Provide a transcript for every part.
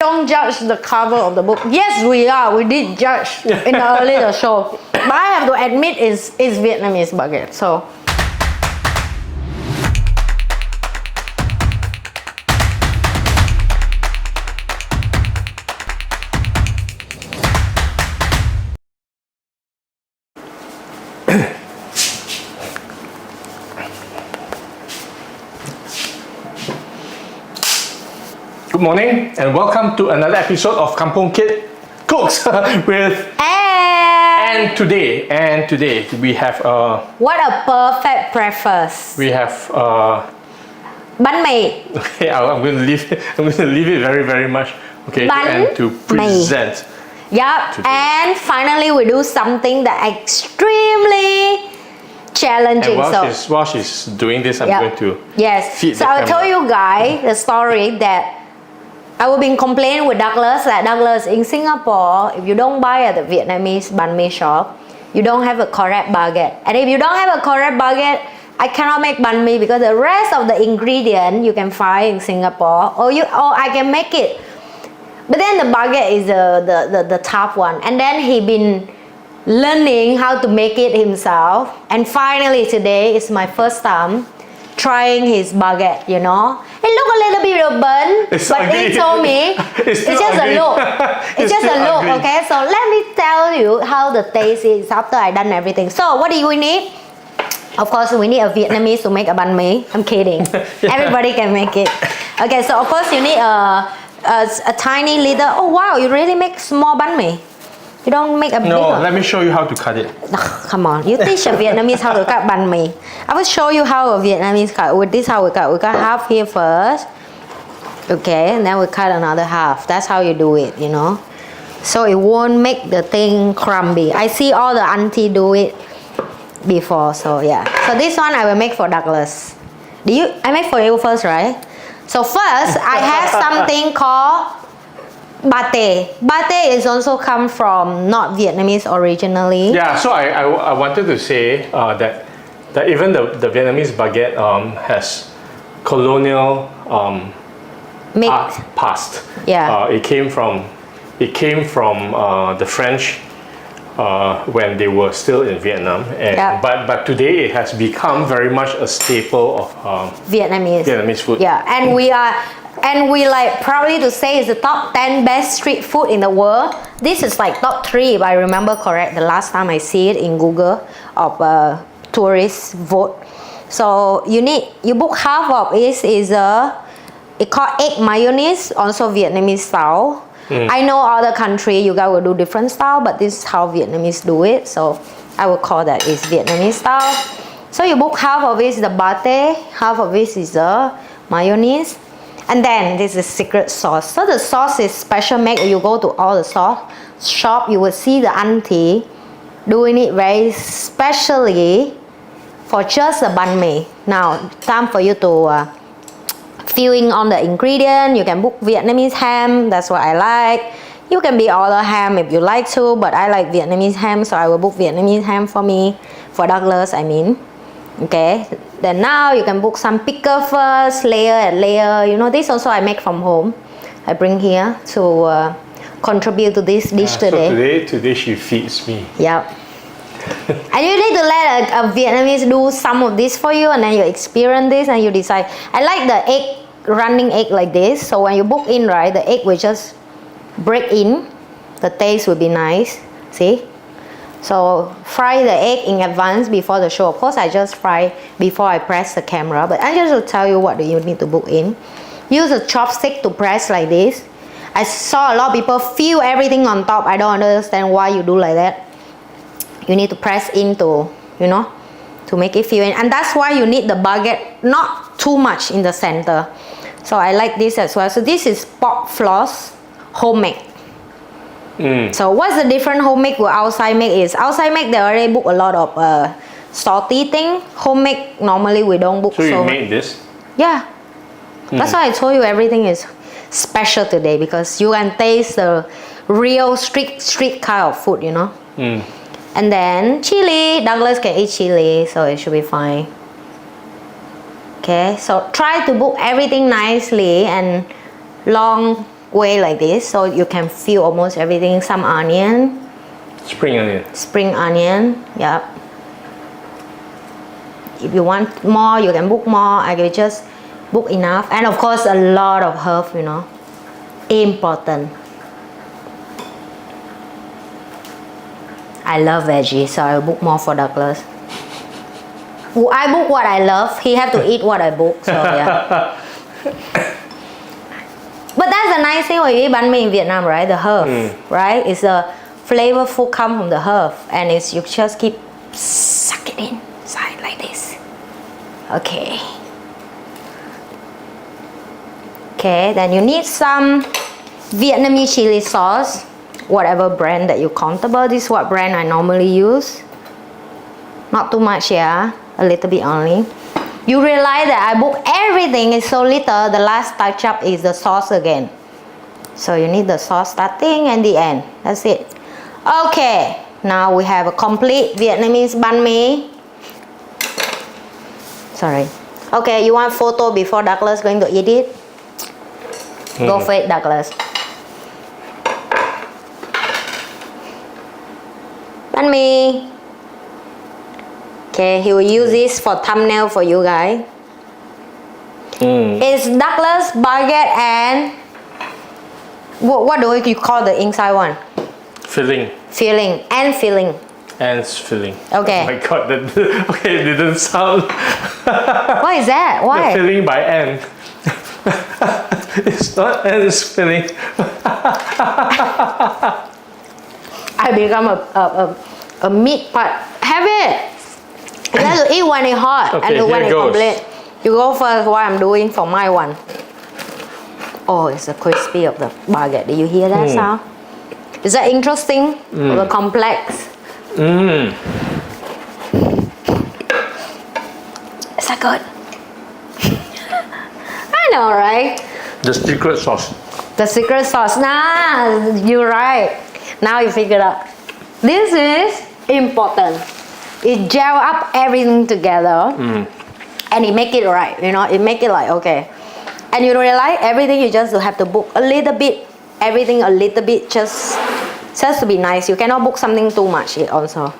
don't judge the cover of the book. Yes, we are. We did judge in the earlier show. But I have to admit it's Vietnamese baguette. So. Good morning and welcome to another episode of Kampong Kid Cooks with and today we have what a perfect breakfast. We have bánh mì. Okay, I'm going to leave it very much okay Bánh to present. Yep, and finally we do something that extremely challenging. And while she's doing this, I'm going to feed so the I'll tell camera. you guys the story that I will be complaining with Douglas that Douglas in Singapore, if you don't buy at the Vietnamese banh mi shop, you don't have a correct baguette. And if you don't have a correct baguette, I cannot make banh mi because the rest of the ingredient you can find in Singapore, or I can make it. But then the baguette is the tough one. And then he been learning how to make it himself. And finally today is my first time trying his baguette, you know. It look a little bit burnt, but ugly. he told me it's just ugly. a look. It's just a look, ugly. okay? So let me tell you how the taste is after I done everything. So what do we need? Of course, we need a Vietnamese to make a banh mi. I'm kidding. Everybody can make it. Okay, so of course you need a tiny little. Oh wow, you really make small banh mi. You don't make a big No, one. let me show you how to cut it. Come on, you teach a Vietnamese how to cut banh mi. I will show you how a Vietnamese cut. With this, how we cut. We cut half here first. Okay, and then we cut another half. That's how you do it, you know. So it won't make the thing crumbly. I see all the auntie do it before, so yeah. So this one I will make for Douglas. I make for you first, right? So first, I have something called Pate. Pate is also come from not Vietnamese originally. Yeah, so I wanted to say that even the Vietnamese baguette has colonial past. Yeah. It came from the French when they were still in Vietnam. And, but today it has become very much a staple of Vietnamese food. Yeah, and we like proudly to say it's the top 10 best street food in the world. This is like top 3 if I remember correct. The last time I see it in Google of tourists vote. So you book half of it is it called egg mayonnaise, also Vietnamese style. I know other country you guys will do different style, but this is how Vietnamese do it. So I will call that is Vietnamese style. So you book half of it is the pate, half of it is the mayonnaise. And then this is secret sauce. So the sauce is special made. You go to all the sauce shop, you will see the auntie doing it very specially for just the banh mi. Now, time for you to fill in on the ingredient. You can book Vietnamese ham. That's what I like. You can be other ham if you like to, but I like Vietnamese ham, so I will book Vietnamese ham for Douglas, I mean. Okay, then now you can book some pickle first, layer and layer. You know, this also I make from home. I bring here to contribute to this dish today. So today she feeds me. Yep. And you need to let a Vietnamese do some of this for you, and then you experience this and you decide. I like the running egg like this. So when you book in, right, the egg will just break in. The taste will be nice. See? So fry the egg in advance before the show. Of course, I just fry before I press the camera, but I just will tell you what you need to book in. Use a chopstick to press like this. I saw a lot of people fill everything on top. I don't understand why you do like that. You need to press into, you know, to make it fill in. And that's why you need the baguette not too much in the center. So I like this as well. So this is pork floss, homemade. So what's the different homemade with outside make is outside make they already book a lot of salty thing. Homemade normally we don't book. So you made this? Yeah. That's why I told you everything is special today, because you can taste the real street kind of food, you know. And then chili. Douglas can eat chili, so it should be fine. Okay, so try to book everything nicely and long way like this, so you can feel almost everything. Some onion. Spring onion. Spring onion, yep. If you want more, you can book more. I will just book enough. And of course, a lot of herb, you know. Important. I love veggie, so I will book more for Douglas. I book what I love. He have to eat what I book, so yeah. But that's the nice thing when you eat banh mi in Vietnam, right? The herb, right? It's a flavorful come from the herb, and it's you just keep suck it inside like this. Okay. Okay, then you need some Vietnamese chili sauce, whatever brand that you're comfortable. This is what brand I normally use. Not too much, yeah, a little bit only. You realize that I book everything is so little. The last touch up is the sauce again. So you need the sauce starting and the end. That's it. Okay, now we have a complete Vietnamese banh mi. Sorry. Okay, you want photo before Douglas going to eat it? Go for it, Douglas. Banh mi. Okay, he will use this for thumbnail for you guys. It's Douglas, baguette, and what do you call the inside one? Filling. Filling and filling. And filling. Okay. Oh my god, that okay, it didn't sound. What is that? Why? The filling by N. It's not N, it's filling. I become a meat part. Have it. You have to eat when it's hot Okay, and when here it's goes. complete. You go first. What I'm doing for my one. Oh, it's the crispy of the baguette. Do you hear that sound? Is that interesting? The complex. Is that good? I know, right? The secret sauce. The secret sauce. Nah, you're right. Now you figure out. This is important. It gel up everything together, and it make it right. You know, it make it like okay. And you realize everything you just have to book a little bit. Everything a little bit just to be nice. You cannot book something too much. It also.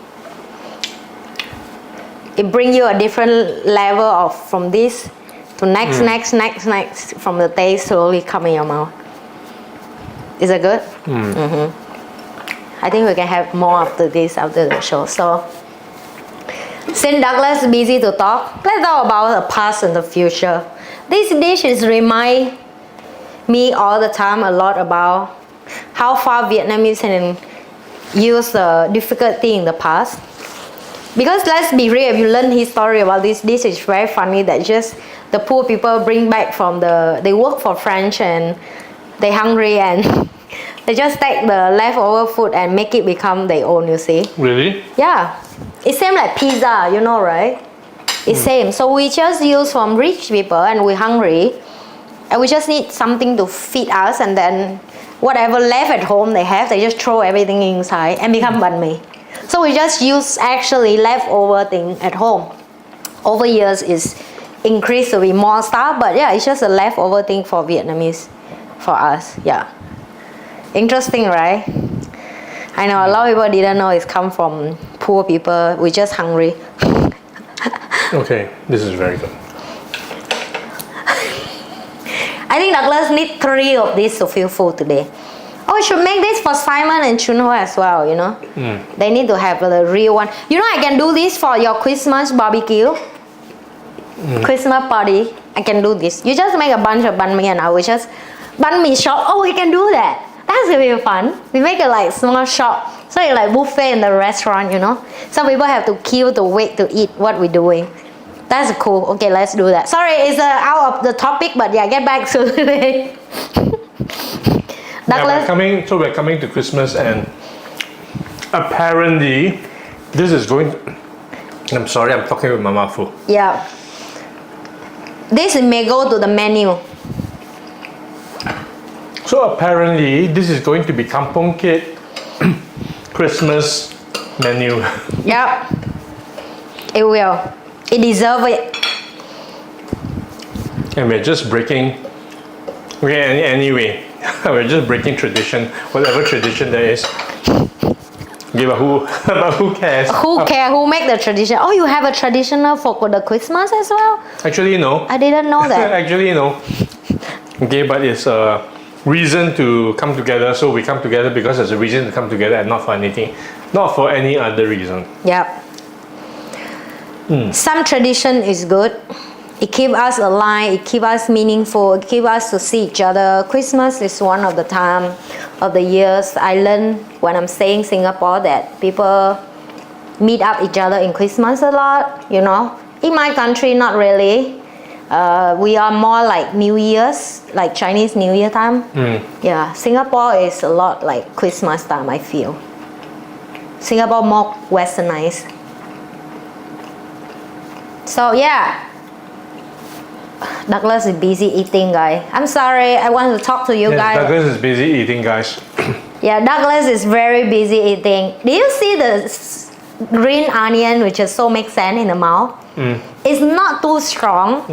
It bring you a different level of from this to next, next. From the taste slowly come in your mouth. Is it good? I think we can have more after this after the show. So. Since Douglas is busy to talk, let's talk about the past and the future. These dishes remind me all the time a lot about how far Vietnamese can use the difficulty in the past. Because let's be real, if you learn history about this dish, it's very funny that just the poor people bring back from they work for French and they hungry and they just take the leftover food and make it become their own, you see. Really? Yeah. It's same like pizza, you know, right? It's same. So we just use from rich people and we're hungry. And we just need something to feed us, and then whatever left at home they have, they just throw everything inside and become banh mi. So we just use actually leftover thing at home. Over years it's increased to be more stuff, but yeah, it's just a leftover thing for Vietnamese, for us, yeah. Interesting, right? I know a lot of people didn't know it's come from poor people. We're just hungry. Okay, this is very good. I think Douglas need 3 of these to feel full today. Oh, we should make this for Simon and Chunho as well, you know. They need to have the real one. You know, I can do this for your Christmas barbecue. Christmas party. I can do this. You just make a bunch of banh mi and I will just banh mi shop. Oh, we can do that. That's gonna be fun. We make it like small shop. So it's like buffet in the restaurant, you know. Some people have to queue to wait to eat what we're doing. That's cool. Okay, let's do that. Sorry, it's out of the topic, but yeah, get back to today. Yeah, we're coming to Christmas, and apparently this is going. I'm sorry, I'm talking with my mouth full. Yeah. This may go to the menu. So apparently this is going to be Kampong Kit Christmas menu. Yep. It will. It deserves it. And we're just breaking. Okay, anyway, We're just breaking tradition, whatever tradition there is. Okay, but who cares? Who care? Who make the tradition? Oh, you have a traditional for the Christmas as well? Actually, no. I didn't know that. Actually, no. Okay, but it's a reason to come together. So we come together because there's a reason to come together and not for anything, not for any other reason. Yep. Some tradition is good. It keeps us alive, it keeps us meaningful, it keeps us to see each other. Christmas is one of the time of the years I learned when I'm staying in Singapore that people meet up each other in Christmas a lot, you know. In my country, not really. We are more like New Year's, like Chinese New Year time. Yeah, Singapore is a lot like Christmas time, I feel. Singapore more westernized. So yeah. Douglas is busy eating, guys. I'm sorry, I want to talk to you guys. Douglas is busy eating, guys. Yeah, Douglas is very busy eating. Do you see the green onion, which is so makes sense in the mouth? It's not too strong,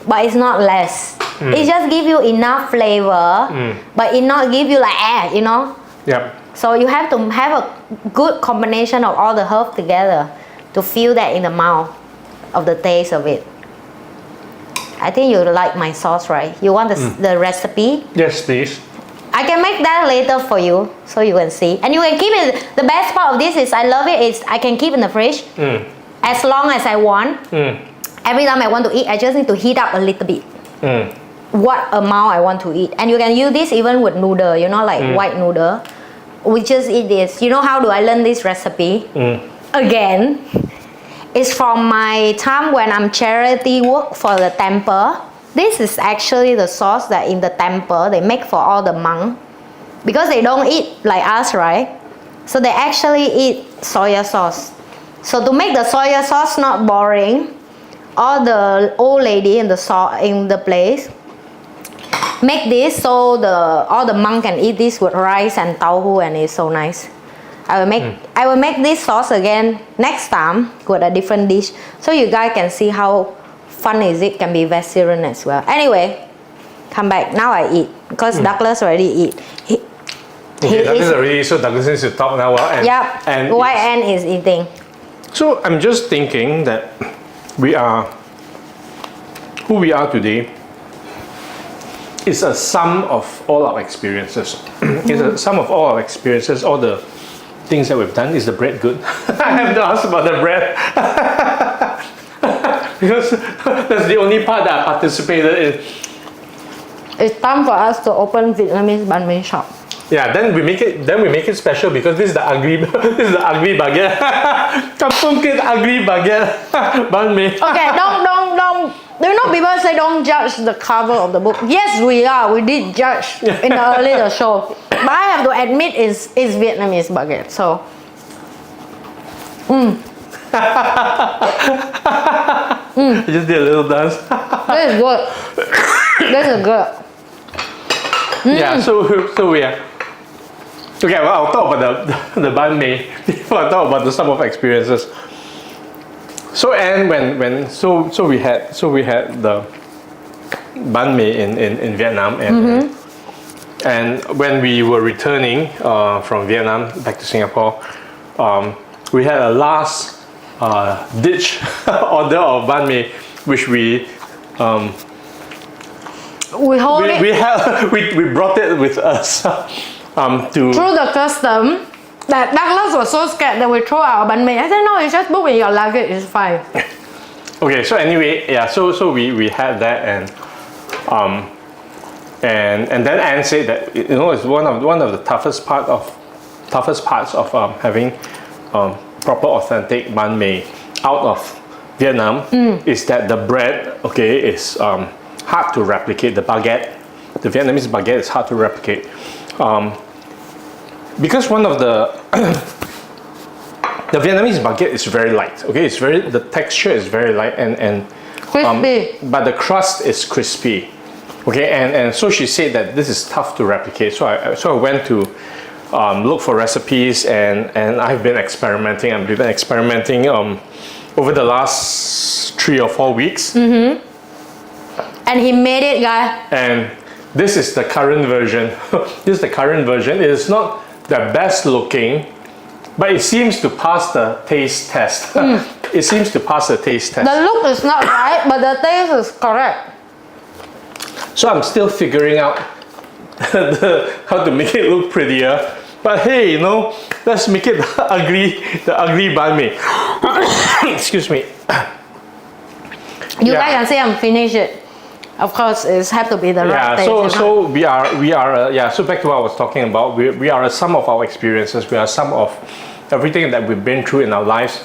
but it's not less. It just gives you enough flavor, but it not give you like you know? Yep. So you have to have a good combination of all the herbs together to feel that in the mouth of the taste of it. I think you like my sauce, right? You want the recipe? Yes, please. I can make that later for you, so you can see. And you can keep it. The best part of this is I love it. Is I can keep in the fridge as long as I want. Every time I want to eat, I just need to heat up a little bit. What amount I want to eat, and you can use this even with noodle. You know, like white noodle. We just eat this. You know how do I learn this recipe? Again. It's from my time when I'm charity work for the temple. This is actually the sauce that in the temple they make for all the monks because they don't eat like us, right? So they actually eat soya sauce. So to make the soya sauce not boring, all the old lady in the place make this so all the monks can eat this with rice and tauhu, and it's so nice. I will make this sauce again next time with a different dish, so you guys can see how fun is it can be vegetarian as well. Anyway, come back. Now I eat because Douglas already eat. Douglas already, so Douglas needs to talk now. And White Ant is eating. So I'm just thinking that we are who we are today is a sum of all our experiences. It's a sum of all our experiences, all the things that we've done. Is the bread good? I have to ask about the bread because that's the only part that I participated in. It's time for us to open Vietnamese banh mi shop. Yeah, then we make it special because this is the ugly baguette. Kampung kid ugly baguette banh mi. Okay, don't. You know, people say don't judge the cover of the book. Yes, we are. We did judge in the earlier show. But I have to admit it's Vietnamese baguette. So, I just did a little dance. this is good. This is good. Yeah, so we are. Okay, well, I'll talk about the banh mi before I talk about the sum of experiences. So and when we had the banh mi in Vietnam, and when we were returning from Vietnam back to Singapore, we had a last ditch order of banh mi, which we brought it with us to through the custom. That Douglas was so scared that we throw our banh mi. I said no, it's just book in your luggage, it's fine. Okay, so anyway, yeah, so we had that, and then Anne said that it's one of the toughest parts of having proper authentic banh mi out of Vietnam is that the bread is hard to replicate. The baguette, the Vietnamese baguette is hard to replicate. Because one of the Vietnamese baguette is very light. Okay, the texture is very light and crispy, but the crust is crispy. Okay, and so she said that this is tough to replicate. So I went to look for recipes, and I've been experimenting. I've been experimenting over the last 3 or 4 weeks. And he made it, guys. And This is the current version. This is the current version. It is not the best looking, but it seems to pass the taste test. It seems to pass the taste test. The look is not right, but the taste is correct. So I'm still figuring out how to make it look prettier. But hey, you know, let's make it the ugly banh mi. Excuse me. You guys can see I'm finished it. Of course, it has to be the right taste. So we are so back to what I was talking about. We are a sum of our experiences. We are a sum of everything that we've been through in our lives,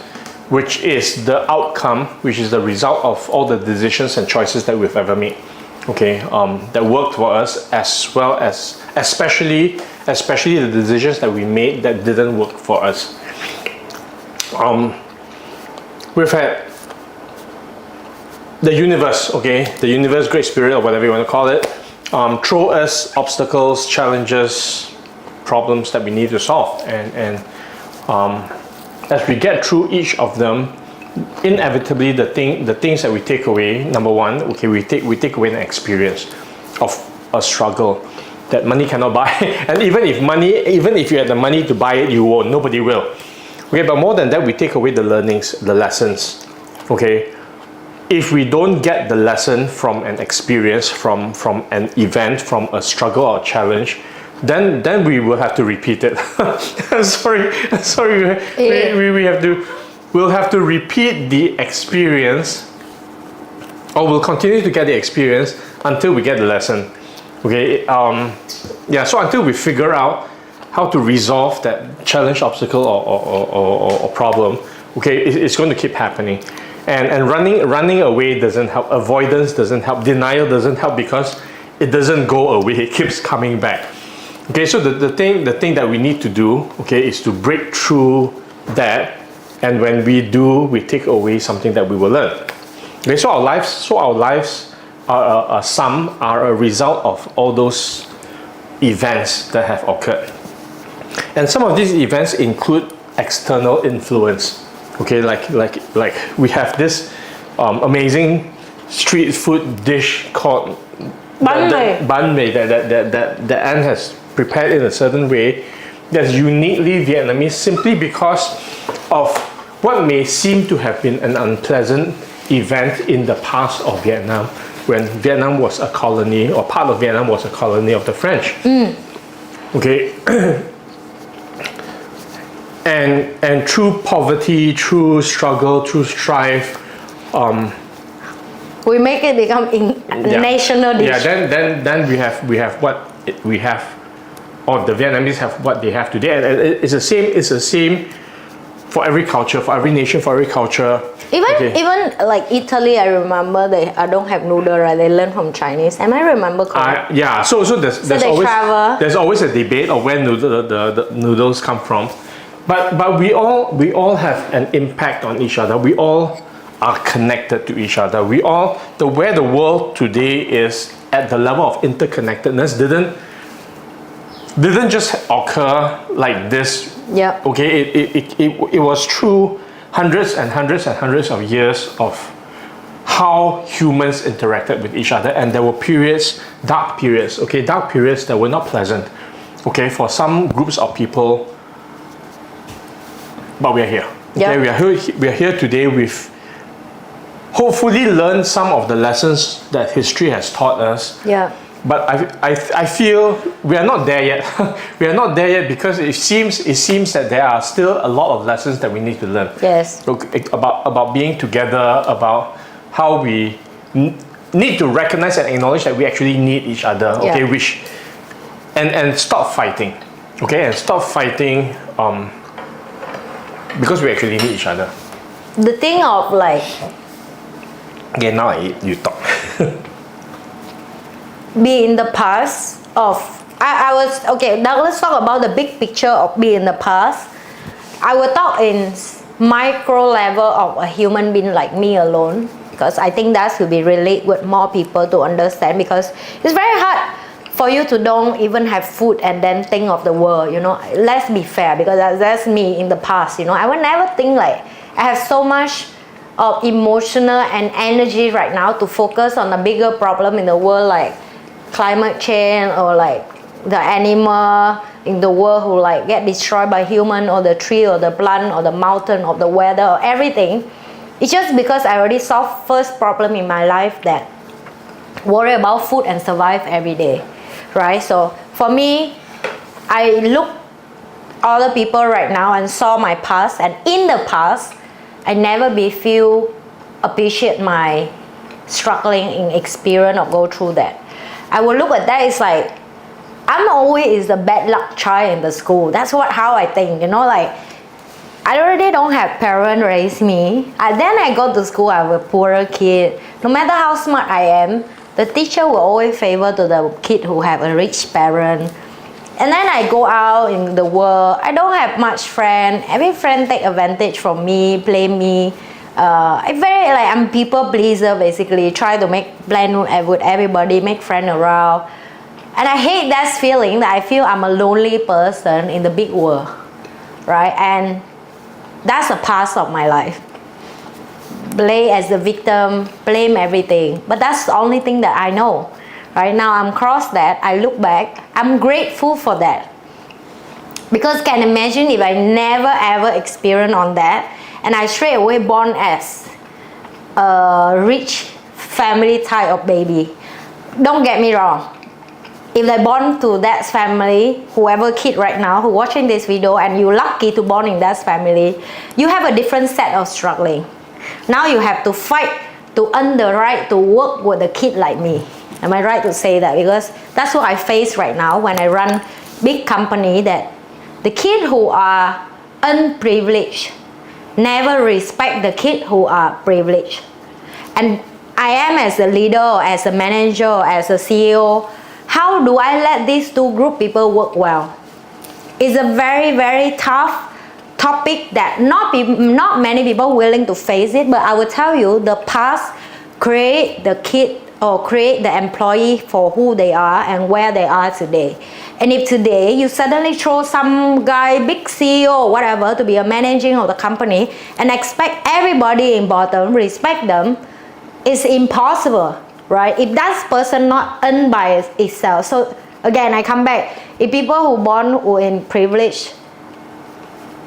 which is the outcome, which is the result of all the decisions and choices that we've ever made. Okay, that worked for us, as well as especially the decisions that we made that didn't work for us. We've had the universe, Great Spirit, or whatever you want to call it, throw us obstacles, challenges, problems that we need to solve, and as we get through each of them, inevitably the things that we take away, number one, we take away an experience of a struggle that money cannot buy. And even if you had the money to buy it, you won't. Nobody will. Okay, but more than that, we take away the learnings, the lessons. Okay, if we don't get the lesson from an experience, from an event, from a struggle or challenge, then we will have to repeat it. sorry. We'll have to repeat the experience, or we'll continue to get the experience until we get the lesson. Okay, so until we figure out how to resolve that challenge, obstacle, or problem, okay, it's going to keep happening. And running away doesn't help, avoidance doesn't help, denial doesn't help, because it doesn't go away, it keeps coming back. Okay, so the thing that we need to do, okay, is to break through that. And when we do, we take away something that we will learn. Okay, so our lives are a result of all those events that have occurred. And some of these events include external influence. Okay, like we have this amazing street food dish called banh mi that Anne has prepared in a certain way that's uniquely Vietnamese, simply because of what may seem to have been an unpleasant event in the past of Vietnam, when Vietnam was a colony, or part of Vietnam was a colony of the French. Okay, and through poverty, through struggle, through strife, we make it become national dish. Yeah, then we have what we have, or the Vietnamese have what they have today, and it's the same for every culture, for every nation, for every culture. Even like Italy, I remember they don't have noodle, right? They learn from Chinese. Am I remember correct? Yeah. So there's always a debate of where the noodles come from, but we all have an impact on each other. We all are connected to each other. Where the world today is at the level of interconnectedness didn't just occur like this. Yeah. Okay, it was through hundreds and hundreds and hundreds of years of how humans interacted with each other, and there were dark periods that were not pleasant, okay, for some groups of people. But we are here. Okay, we are here today with hopefully learned some of the lessons that history has taught us. Yeah. But I feel we are not there yet. We are not there yet because it seems that there are still a lot of lessons that we need to learn. Yes. About being together, about how we need to recognize and acknowledge that we actually need each other. Okay, and stop fighting. Okay, and stop fighting because we actually need each other. The thing of like. Okay, now I eat. You talk. Be in the past of I was okay. Now let's talk about the big picture of be in the past. I will talk in micro level of a human being like me alone, because I think that will be relate with more people to understand, because it's very hard for you to don't even have food and then think of the world, you know. Let's be fair, because that's me in the past, you know. I would never think like I have so much of emotional and energy right now to focus on the bigger problem in the world, like climate change or like the animal in the world who like get destroyed by human, or the tree or the plant or the mountain or the weather or everything. It's just because I already solved first problem in my life, that worry about food and survive every day, right? So for me, I look other people right now and saw my past, and in the past I never feel appreciate my struggling in experience or go through that. I will look at that, it's like I'm always the bad luck child in the school. That's how I think, you know, like I already don't have parents raise me, and then I go to school, I'm a poorer kid. No matter how smart I am, the teacher will always favor to the kid who have a rich parent. And then I go out in the world, I don't have much friend. Every friend take advantage from me, play me. I'm people pleaser basically, try to make blend with everybody, make friend around. And I hate that feeling that I feel I'm a lonely person in the big world, right? And that's the past of my life. Blame as the victim, blame everything. But that's the only thing that I know. Right now I'm cross that, I look back, I'm grateful for that. Because can imagine if I never ever experienced on that, and I straight away born as a rich family type of baby. Don't get me wrong. If I born to that family, whoever kid right now who watching this video and you're lucky to born in that family, you have a different set of struggling. Now you have to fight to earn the right to work with a kid like me. Am I right to say that? Because that's what I face right now when I run big company, that the kid who are unprivileged never respect the kid who are privileged. And I am as a leader, or as a manager, or as a CEO, how do I let these two group people work well? It's a very, very tough topic that not many people willing to face it, but I will tell you, the past create the kid or create the employee for who they are and where they are today. And if today you suddenly throw some guy, big CEO or whatever, to be a managing of the company and expect everybody in bottom respect them, it's impossible, right? If that person not earned by itself. So again, I come back. If people who born in privilege,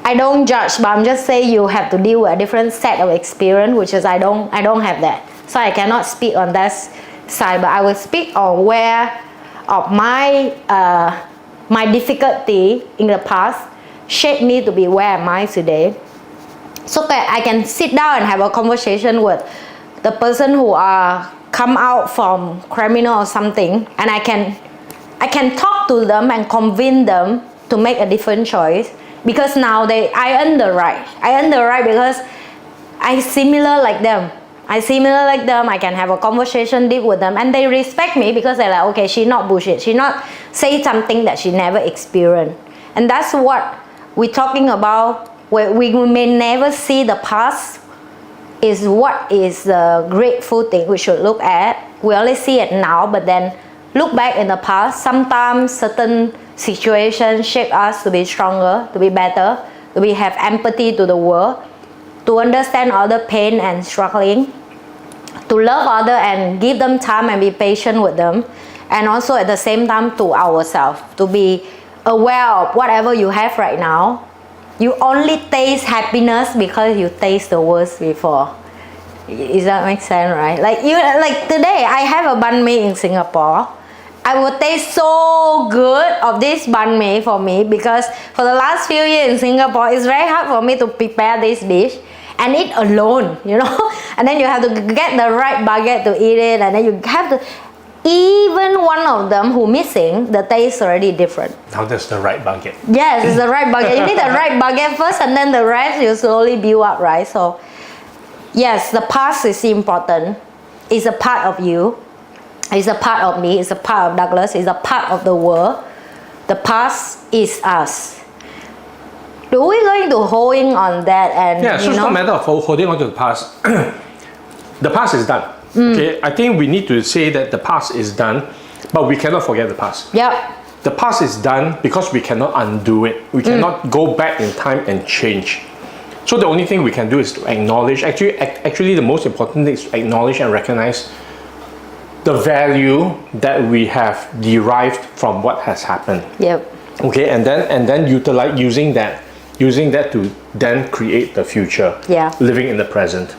I don't judge, but I'm just saying you have to deal with a different set of experience, which is I don't have that. So I cannot speak on that side, but I will speak on where of my my difficulty in the past shaped me to be where am I today. So that I can sit down and have a conversation with the person who are come out from criminal or something, and I can talk to them and convince them to make a different choice, because now I earn the right. I earn the right because I similar like them. I can have a conversation deep with them, and they respect me because they're like, okay, she not bullshit. She not say something that she never experienced. And that's what we're talking about, where we may never see the past, is what is the grateful thing we should look at. We only see it now, but then look back in the past. Sometimes certain situations shape us to be stronger, to be better, to be have empathy to the world, to understand other pain and struggling, to love other and give them time and be patient with them, and also at the same time to ourselves, to be aware of whatever you have right now. You only taste happiness because you taste the worst before. Does that make sense, right? Like today, I have a banh mi in Singapore. I would taste so good of this banh mi for me, because for the last few years in Singapore, it's very hard for me to prepare this dish and eat alone, you know. And then you have to get the right baguette to eat it, and then you have to, even one of them who missing, the taste already different. Now that's the right baguette. Yes, it's the right baguette. You need the right baguette first, and then the rest you slowly build up, right? So yes, the past is important. It's a part of you. It's a part of me. It's a part of Douglas. It's a part of the world. The past is us. Do we going to holding on that? And yeah, so it's not a matter of holding on to the past. The past is done. Okay, I think we need to say that the past is done, but we cannot forget the past. Yep. The past is done because we cannot undo it. We cannot go back in time and change. So the only thing we can do is to acknowledge. Actually, the most important thing is to acknowledge and recognize the value that we have derived from what has happened. Yep. Okay, and then utilize using that to then create the future. Yeah. Living in the present.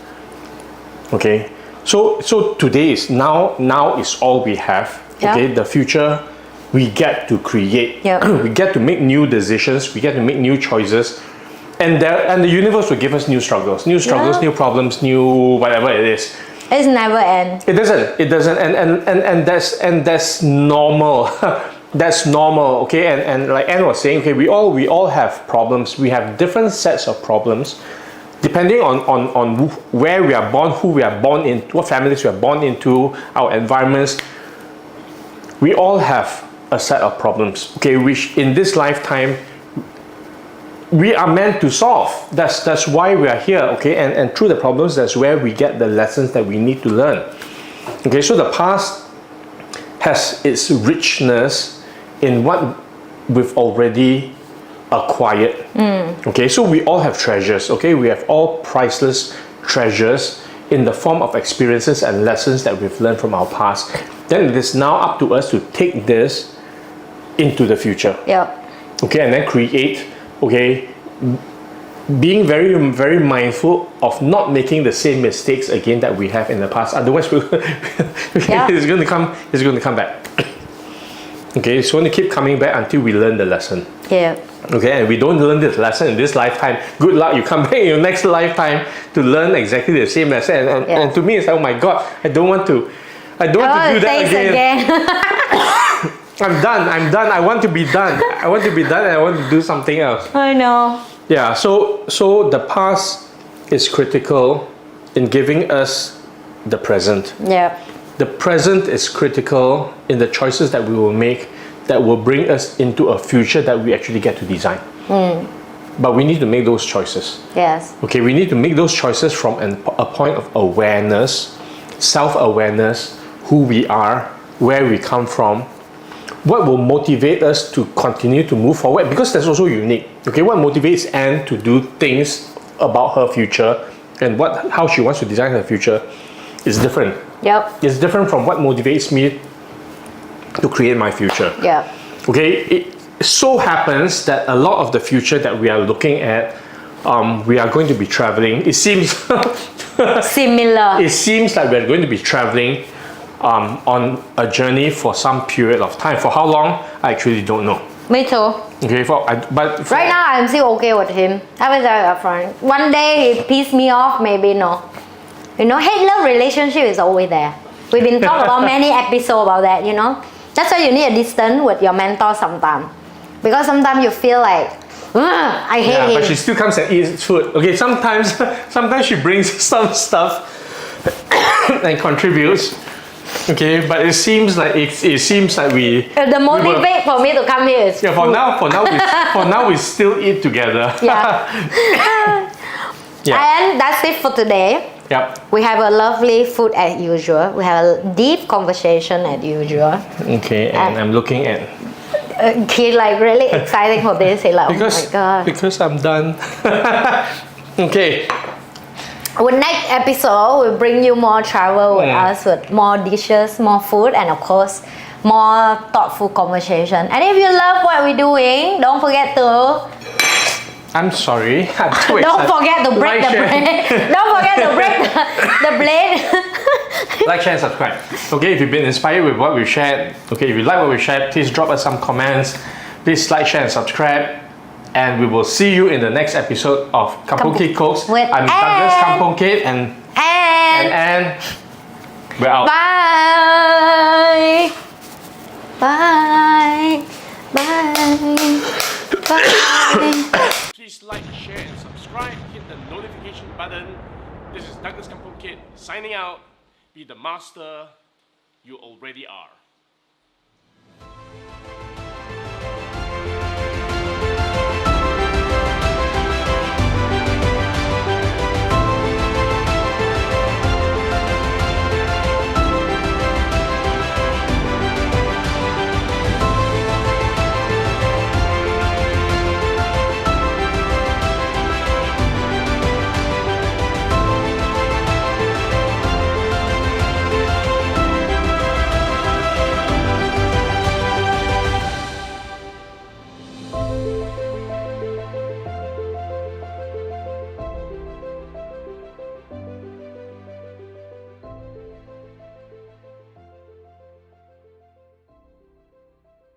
Okay, so today is now is all we have. Yeah. Okay, the future we get to create. Yeah. We get to make new decisions. We get to make new choices, and the universe will give us new struggles, Yeah. new problems, new whatever it is. It's never end. It doesn't, and that's normal. That's normal, okay. And like Anne was saying, okay, we all have problems. We have different sets of problems, depending on where we are born, who we are born in, what families we are born into, our environments. We all have a set of problems, okay, which in this lifetime we are meant to solve. That's why we are here, okay. And through the problems, that's where we get the lessons that we need to learn. Okay, so the past has its richness in what we've already acquired. Okay, so we all have treasures, okay. We have all priceless treasures in the form of experiences and lessons that we've learned from our past. Then it is now up to us to take this into the future. Yep. Okay, and then create, okay, being very, very mindful of not making the same mistakes again that we have in the past. Otherwise, Yeah. it's going to come back. Okay, it's going to keep coming back until we learn the lesson. Yeah. Okay, and we don't learn this lesson in this lifetime. Good luck, you come back in your next lifetime to learn exactly the same lesson. And to me, it's like, oh my God, I don't want to do that again. I'm done. I want to be done. I want to do something else. I know. Yeah, so the past is critical in giving us the present. Yeah. The present is critical in the choices that we will make that will bring us into a future that we actually get to design. But we need to make those choices. Yes. Okay, we need to make those choices from a point of awareness, self-awareness, who we are, where we come from, what will motivate us to continue to move forward, because that's also unique. Okay, what motivates Anne to do things about her future and how she wants to design her future is different. Yep. It's different from what motivates me to create my future. Yeah. Okay, it so happens that a lot of the future that we are looking at, we are going to be traveling. It seems Similar. it seems like we're going to be traveling on a journey for some period of time. For how long, I actually don't know. Me too. Okay, but Right now, I'm still okay with him. I will tell you upfront. One day he pissed me off, maybe no. You know, hate-love relationship is always there. We've been talking about many episodes about that, you know. That's why you need a distance with your mentor sometimes. Because sometimes you feel like, I hate him. but she still comes and eats food. Okay, sometimes she brings some stuff and contributes. Okay, but it seems like we. The motivate for me to come here is Yeah, for now we still eat together. Yeah. Yeah. And that's it for today. Yep. We have a lovely food as usual. We have a deep conversation as usual. Okay, and I'm looking at Kid like really excited for this. He's like, oh my god. because I'm done. Okay. Our next episode will bring you more travel with us, with more dishes, more food, and of course, more thoughtful conversation. And if you love what we're doing, don't forget to I'm sorry. I'm too don't excited. forget to break Like, the share. blade. Don't forget to break the blade. Like, share, and subscribe. Okay, if you've been inspired with what we've shared, okay, if you like what we shared, please drop us some comments. Please like, share, and subscribe. And we will see you in the next episode of Kampung Kid Cooks. With I'm Douglas Kampung Kid and we're out. Bye. Bye. Bye. Bye. Please like, share, and subscribe. Hit the notification button. This is Douglas Kampung Kid signing out. Be the master you already are.